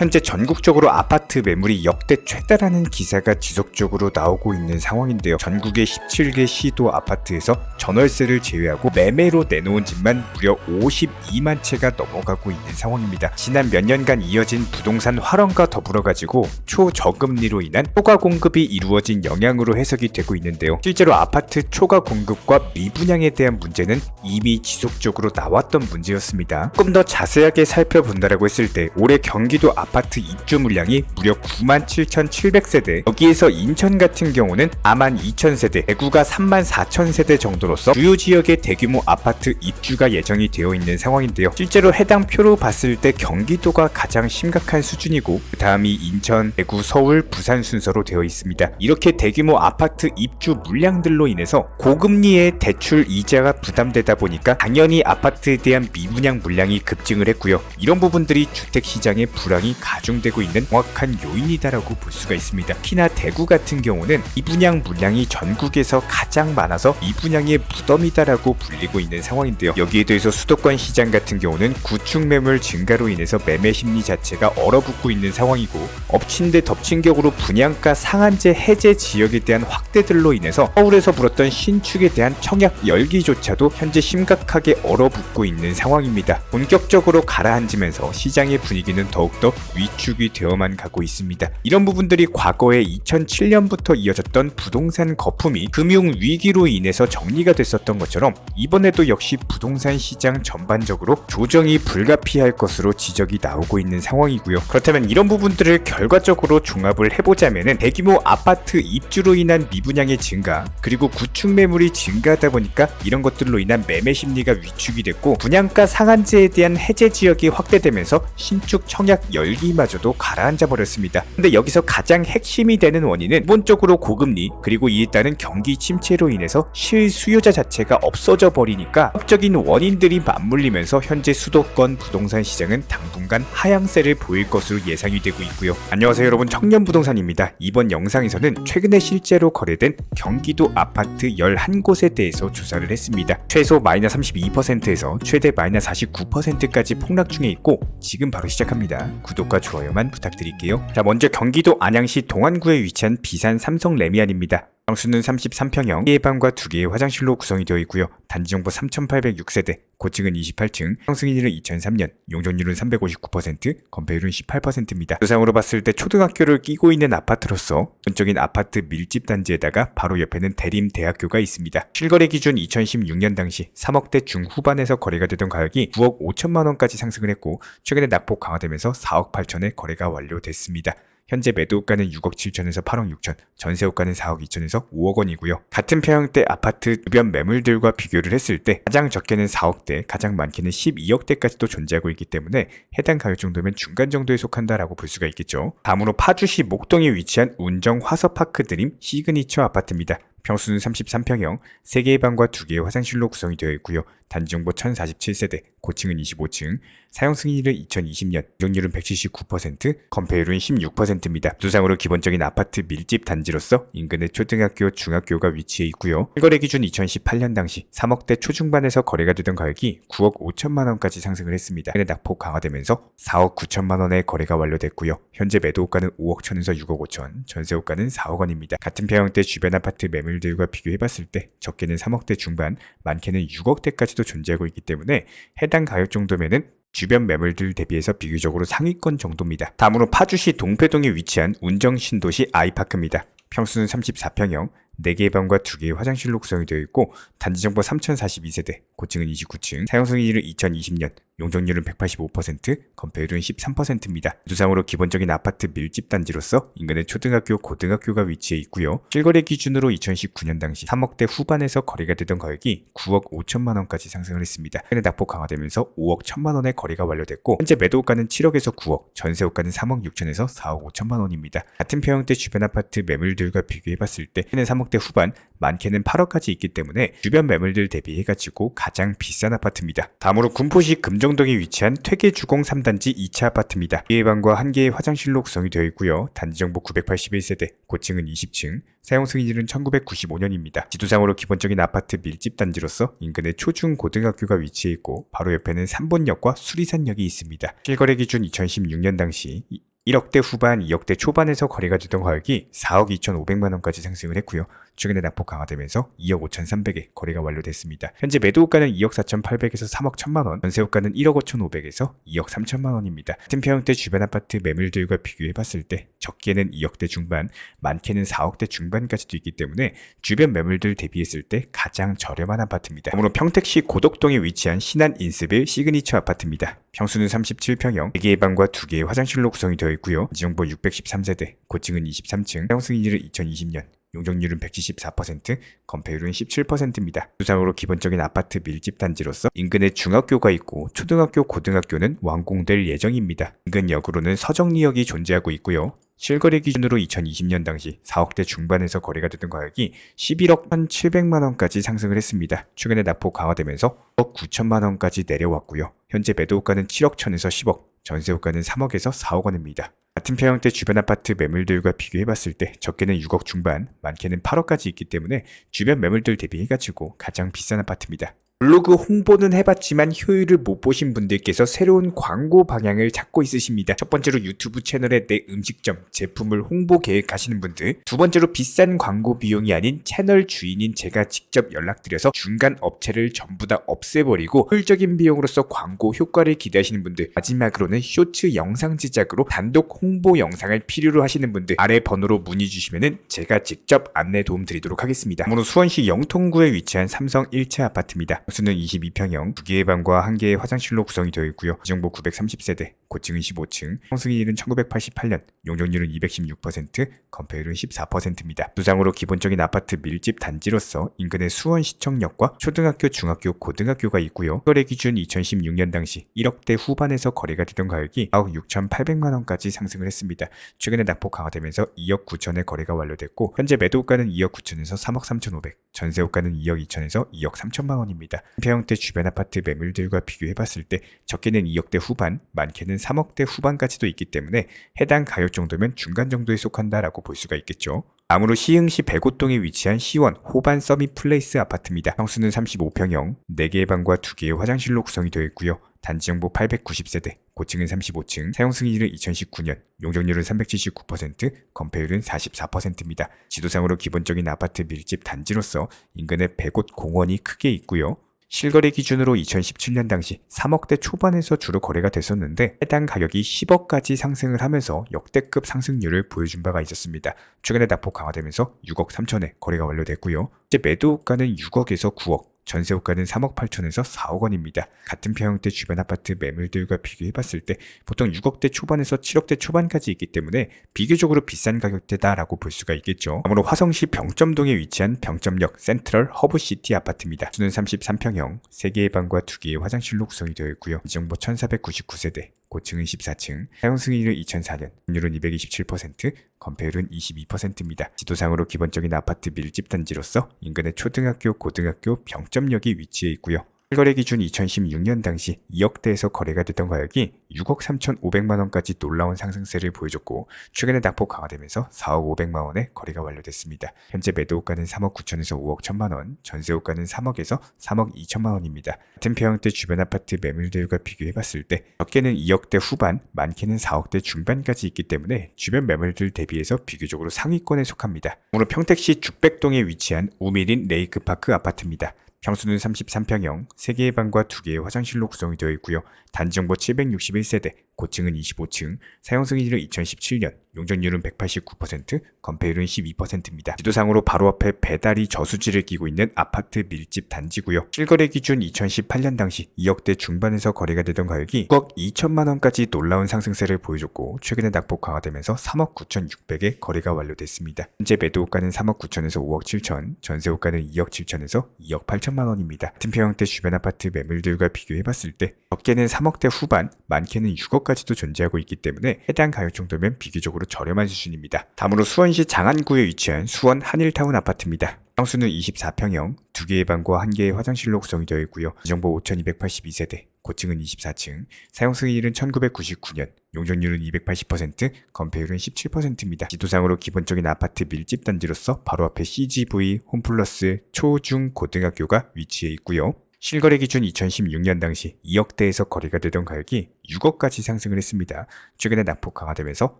현재 전국적으로 아파트 매물이 역대 최다라는 기사가 지속적으로 나오고 있는 상황인데요. 전국의 17개 시도 아파트에서 전월세를 제외하고 매매로 내놓은 집만 무려 52만 채가 넘어가고 있는 상황입니다. 지난 몇 년간 이어진 부동산 활황과 더불어 가지고 초저금리로 인한 초과 공급이 이루어진 영향으로 해석이 되고 있는데요. 실제로 아파트 초과 공급과 미분양에 대한 문제는 이미 지속적으로 나왔던 문제였습니다. 조금 더 자세하게 살펴본다라고 했을 때 올해 경기도 아파트 입주 물량이 무려 97,700세대, 여기에서 인천 같은 경우는 42,000세대, 대구가 34,000세대 정도로서 주요 지역의 대규모 아파트 입주가 예정이 되어 있는 상황인데요. 실제로 해당 표로 봤을 때 경기도가 가장 심각한 수준이고 그 다음이 인천, 대구, 서울, 부산 순서로 되어 있습니다. 이렇게 대규모 아파트 입주 물량들로 인해서 고금리의 대출 이자가 부담되다 보니까 당연히 아파트에 대한 미분양 물량이 급증을 했고요. 이런 부분들이 주택시장의 불황이 가중되고 있는 정확한 요인이다라고 볼 수가 있습니다. 특히나 대구 같은 경우는 미분양 물량이 전국에서 가장 많아서 미분양의 무덤이다라고 불리고 있는 상황인데요. 여기에 대해서 수도권 시장 같은 경우는 구축 매물 증가로 인해서 매매 심리 자체가 얼어붙고 있는 상황이고, 엎친 데 덮친 격으로 분양가 상한제 해제 지역에 대한 확대들로 인해서 서울에서 불었던 신축에 대한 청약 열기조차도 현재 심각하게 얼어붙고 있는 상황입니다. 본격적으로 가라앉으면서 시장의 분위기는 더욱더 위축이 되어만 가고 있습니다. 이런 부분들이 과거에 2007년부터 이어졌던 부동산 거품이 금융위기로 인해서 정리가 됐었던 것처럼 이번에도 역시 부동산 시장 전반적으로 조정이 불가피할 것으로 지적이 나오고 있는 상황이고요. 그렇다면 이런 부분들을 결과적으로 종합을 해보자면은 대규모 아파트 입주로 인한 미분양의 증가, 그리고 구축 매물이 증가하다 보니까 이런 것들로 인한 매매 심리가 위축이 됐고, 분양가 상한제에 대한 해제 지역이 확대되면서 신축 청약 열기마저도 가라앉아 버렸습니다. 근데 여기서 가장 핵심이 되는 원인은 기본적으로 고금리, 그리고 이에 따른 경기 침체로 인해서 실수요자 자체가 없어져 버리니까 법적인 원인들이 맞물리면서 현재 수도권 부동산 시장은 당분간 하향세를 보일 것으로 예상이 되고 있고요. 안녕하세요 여러분, 청년부동산입니다. 이번 영상에서는 최근에 실제로 거래된 경기도 아파트 11곳에 대해서 조사를 했습니다. 최소 마이너스 32%에서 최대 마이너스 49%까지 폭락 중에 있고 지금 바로 시작합니다. 구독과 좋아요만 부탁드릴게요. 자, 먼저 경기도 안양시 동안구에 위치한 비산 삼성 레미안입니다. 평수는 33평형, 1개의 방과 2개의 화장실로 구성이 되어 있고요. 단지정보 3,806세대, 고층은 28층, 형승인일은 2003년, 용적률은 359%, 건폐율은 18%입니다. 조상으로 봤을 때 초등학교를 끼고 있는 아파트로서 전적인 아파트 밀집 단지에다가 바로 옆에는 대림대학교가 있습니다. 실거래 기준 2016년 당시 3억대 중후반에서 거래가 되던 가격이 9억 5천만 원까지 상승을 했고, 최근에 낙폭 강화되면서 4억 8천에 거래가 완료됐습니다. 현재 매도가는 6억 7천에서 8억 6천, 전세호가는 4억 2천에서 5억 원이고요. 같은 평형대 아파트 주변 매물들과 비교를 했을 때 가장 적게는 4억대, 가장 많게는 12억대까지도 존재하고 있기 때문에 해당 가격 정도면 중간 정도에 속한다라고 볼 수가 있겠죠. 다음으로 파주시 목동에 위치한 운정 화서파크 드림 시그니처 아파트입니다. 평수는 33평형, 3개의 방과 2개의 화장실로 구성이 되어 있고요. 단지정보 1047세대, 고층은 25층, 사용 승인일은 2020년, 이용률은 179%, 건폐율은 16%입니다. 두상으로 기본적인 아파트 밀집 단지로서 인근에 초등학교, 중학교가 위치해 있고요. 실거래 기준 2018년 당시 3억대 초중반에서 거래가 되던 가격이 9억 5천만 원까지 상승을 했습니다. 최근에 낙폭 강화되면서 4억 9천만 원의 거래가 완료됐고요. 현재 매도가는 5억 천에서 6억 5천, 전세호가는 4억 원입니다. 같은 평형대 주변 아파트 매물들과 비교해봤을 때 적게는 3억대 중반, 많게는 6억대까지도 존재하고 있기 때문에 해당 가격 정도면은 주변 매물들 대비해서 비교적으로 상위권 정도입니다. 다음으로 파주시 동패동에 위치한 운정신도시 아이파크입니다. 평수는 34평형, 4개의 방과 2개의 화장실로 구성이 되어 있고 단지정보 3042세대, 고층은 29층, 사용승인일은 2020년, 용적률은 185%, 건폐율은 13%입니다. 두상으로 기본적인 아파트 밀집 단지로서 인근에 초등학교, 고등학교가 위치해 있고요. 실거래 기준으로 2019년 당시 3억대 후반에서 거래가 되던 가격이 9억 5천만 원까지 상승을 했습니다. 최근에 낙폭 강화되면서 5억 1천만 원의 거래가 완료됐고 현재 매도가는 7억에서 9억, 전세호가는 3억 6천에서 4억 5천만 원입니다. 같은 평형대 주변 아파트 매물들과 비교해봤을 때 현재 3억대 후반, 많게는 8억까지 있기 때문에 주변 매물들 대비해가지고 가장 비싼 아파트입니다. 다음으로 군포시 금정동에 위치한 퇴계주공 3단지 2차 아파트입니다. 1개의 방과 1개의 화장실로 구성이 되어 있고요. 단지정보 981세대, 고층은 20층, 사용 승인일은 1995년입니다. 지도상으로 기본적인 아파트 밀집 단지로서 인근에 초중 고등학교가 위치해 있고 바로 옆에는 3번역과 수리산역이 있습니다. 실거래 기준 2016년 당시 1억대 후반, 2억대 초반에서 거래가 되던 가격이 4억 2,500만원까지 상승을 했고요. 최근에 낙폭 강화되면서 2억 5,300에 거래가 완료됐습니다. 현재 매도가는 2억 4,800에서 3억 1,000만원, 전세호가는 1억 5,500에서 2억 3,000만원입니다. 같은 평형대 주변 아파트 매물들과 비교해봤을 때 적게는 2억대 중반, 많게는 4억대 중반까지도 있기 때문에 주변 매물들 대비했을 때 가장 저렴한 아파트입니다. 다음으로 평택시 고덕동에 위치한 신한 인스빌 시그니처 아파트입니다. 평수는 37평형, 4개의 방과 2개의 화장실로 구성이 되어 있고요. 지정보 613세대, 고층은 23층, 사용 승인일은 2020년, 용적률은 174%, 건폐율은 17%입니다. 수상으로 기본적인 아파트 밀집 단지로서 인근에 중학교가 있고 초등학교, 고등학교는 완공될 예정입니다. 인근 역으로는 서정리역이 존재하고 있고요. 실거래 기준으로 2020년 당시 4억대 중반에서 거래가 되던 가격이 11억 1,700만원까지 상승을 했습니다. 최근에 낙폭 강화되면서 1억 9천만원까지 내려왔고요. 현재 매도가는 7억 1천에서 10억, 전세호가는 3억에서 4억 원입니다. 같은 평형대 주변 아파트 매물들과 비교해봤을 때 적게는 6억 중반, 많게는 8억까지 있기 때문에 주변 매물들 대비해가지고 가장 비싼 아파트입니다. 블로그 홍보는 해봤지만 효율을 못 보신 분들께서 새로운 광고 방향을 찾고 있으십니다. 첫 번째로 유튜브 채널에 내 음식점, 제품을 홍보 계획하시는 분들, 두 번째로 비싼 광고 비용이 아닌 채널 주인인 제가 직접 연락드려서 중간 업체를 전부 다 없애버리고 효율적인 비용으로서 광고 효과를 기대하시는 분들, 마지막으로는 쇼츠 영상 제작으로 단독 홍보 영상을 필요로 하시는 분들 아래 번호로 문의 주시면 제가 직접 안내 도움 드리도록 하겠습니다. 다음으로 수원시 영통구에 위치한 삼성 1차 아파트입니다. 수는 22평형, 2개의 방과 1개의 화장실로 구성이 되어 있고요. 지정보 930세대, 고층은 15층, 성승일은 1988년, 용적률은 216%, 건폐율은 14%입니다. 두상으로 기본적인 아파트 밀집 단지로서 인근에 수원시청역과 초등학교, 중학교, 고등학교가 있고요. 거래 기준 2016년 당시 1억대 후반에서 거래가 되던 가격이 4억 6,800만원까지 상승을 했습니다. 최근에 낙폭 강화되면서 2억 9천에 거래가 완료됐고 현재 매도가는 2억 9천에서 3억 3,500, 전세호가는 2억 2천에서 2억 3천만원입니다. 평형대 주변 아파트 매물들과 비교해봤을 때 적게는 2억대 후반, 많게는 3억대 후반까지도 있기 때문에 해당 가격 정도면 중간 정도에 속한다라고 볼 수가 있겠죠. 다음으로 시흥시 백오동에 위치한 시원 호반 서밋 플레이스 아파트입니다. 평수는 35평형, 4개의 방과 2개의 화장실로 구성이 되어 있고요. 단지정보 890세대, 고층은 35층, 사용 승인일은 2019년, 용적률은 379%, 건폐율은 44%입니다. 지도상으로 기본적인 아파트 밀집 단지로서 인근에 100곳 공원이 크게 있고요. 실거래 기준으로 2017년 당시 3억대 초반에서 주로 거래가 됐었는데 해당 가격이 10억까지 상승을 하면서 역대급 상승률을 보여준 바가 있었습니다. 최근에 낙폭 강화되면서 6억 3천에 거래가 완료됐고요. 이제 매도가는 6억에서 9억, 전세호가는 3억 8천에서 4억 원입니다. 같은 평형대 주변 아파트 매물들과 비교해봤을 때 보통 6억대 초반에서 7억대 초반까지 있기 때문에 비교적으로 비싼 가격대다라고 볼 수가 있겠죠. 다음으로 화성시 병점동에 위치한 병점역 센트럴 허브시티 아파트입니다. 수는 33평형, 3개의 방과 2개의 화장실로 구성이 되어 있고요. 지정보 1499세대, 고층은 14층, 사용 승인일은 2004년, 점유율은 227%, 건폐율은 22%입니다. 지도상으로 기본적인 아파트 밀집 단지로서 인근의 초등학교, 고등학교, 병점역이 위치해 있고요. 실거래 기준 2016년 당시 2억대에서 거래가 됐던 가격이 6억 3,500만원까지 놀라운 상승세를 보여줬고 최근에 낙폭 강화되면서 4억 500만원에 거래가 완료됐습니다. 현재 매도가는 3억 9천에서 5억 1천만원, 전세호가는 3억에서 3억 2천만원입니다. 같은 평형대 주변 아파트 매물들과 비교해봤을 때 적게는 2억대 후반, 많게는 4억대 중반까지 있기 때문에 주변 매물들 대비해서 비교적으로 상위권에 속합니다. 오늘 평택시 죽백동에 위치한 우미린 레이크파크 아파트입니다. 평수는 33평형, 3개의 방과 2개의 화장실로 구성이 되어 있고요. 단지정보 761세대, 고층은 25층, 사용 승인일은 2017년, 용적률은 189%, 건폐율은 12%입니다. 지도상으로 바로 앞에 배달이 저수지를 끼고 있는 아파트 밀집 단지고요. 실거래 기준 2018년 당시 2억대 중반에서 거래가 되던 가격이 9억 2천만원까지 놀라운 상승세를 보여줬고 최근에 낙폭 강화되면서 3억 9,600에 거래가 완료됐습니다. 현재 매도가는 3억 9천에서 5억 7천, 전세호가는 2억 7천에서 2억 8천만원입니다. 같은 평형대 주변 아파트 매물들과 비교해봤을 때 적게는 3억대 후반, 많게는 6억까지도 존재하고 있기 때문에 해당 가격 정도면 비교적으로 저렴한 수준입니다. 다음으로 수원시 장안구에 위치한 수원 한일타운 아파트입니다. 평수는 24평형, 2개의 방과 1개의 화장실로 구성이 되어 있고요. 지정보 5282세대, 고층은 24층, 사용 승인일은 1999년, 용적률은 280%, 건폐율은 17%입니다. 지도상으로 기본적인 아파트 밀집 단지로서 바로 앞에 CGV, 홈플러스, 초, 중, 고등학교가 위치해 있고요. 실거래 기준 2016년 당시 2억대에서 거래가 되던 가격이 6억까지 상승을 했습니다. 최근에 낙폭 강화되면서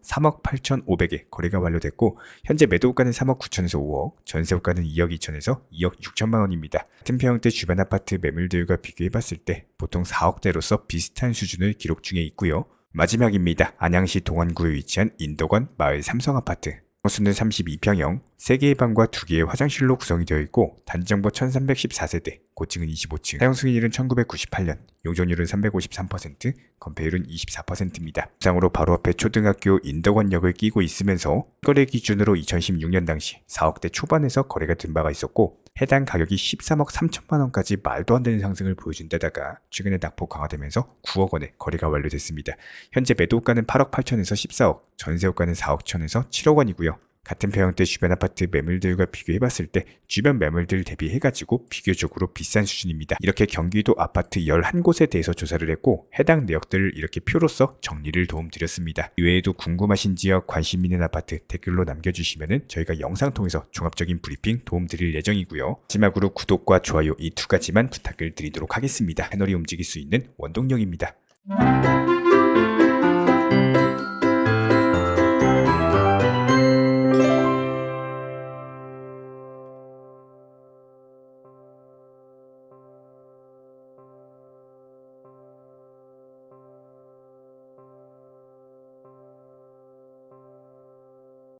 3억 8,500에 거래가 완료됐고 현재 매도가는 3억 9천에서 5억, 전세가는 2억 2천에서 2억 6천만 원입니다. 같은 평형대 주변 아파트 매물들과 비교해봤을 때 보통 4억대로서 비슷한 수준을 기록 중에 있고요. 마지막입니다. 안양시 동안구에 위치한 인덕원 마을 삼성아파트. 호수는 32평형, 3개의 방과 2개의 화장실로 구성이 되어 있고 단정보 1314세대, 고층은 25층, 사용 승인일은 1998년, 용적률은 353%, 건폐율은 24%입니다. 부상으로 바로 앞에 초등학교 인덕원역을 끼고 있으면서 거래 기준으로 2016년 당시 4억대 초반에서 거래가 된 바가 있었고 해당 가격이 13억 3천만 원까지 말도 안 되는 상승을 보여준 데다가 최근에 낙폭 강화되면서 9억 원에 거래가 완료됐습니다. 현재 매도가는 8억 8천에서 14억, 전세호가는 4억 천에서 7억 원이고요. 같은 평형대 주변 아파트 매물들과 비교해봤을 때 주변 매물들 대비해가지고 비교적으로 비싼 수준입니다. 이렇게 경기도 아파트 11곳에 대해서 조사를 했고 해당 내역들을 이렇게 표로써 정리를 도움드렸습니다. 이외에도 궁금하신 지역, 관심 있는 아파트 댓글로 남겨주시면 저희가 영상 통해서 종합적인 브리핑 도움드릴 예정이고요. 마지막으로 구독과 좋아요 이 두 가지만 부탁을 드리도록 하겠습니다. 채널이 움직일 수 있는 원동력입니다.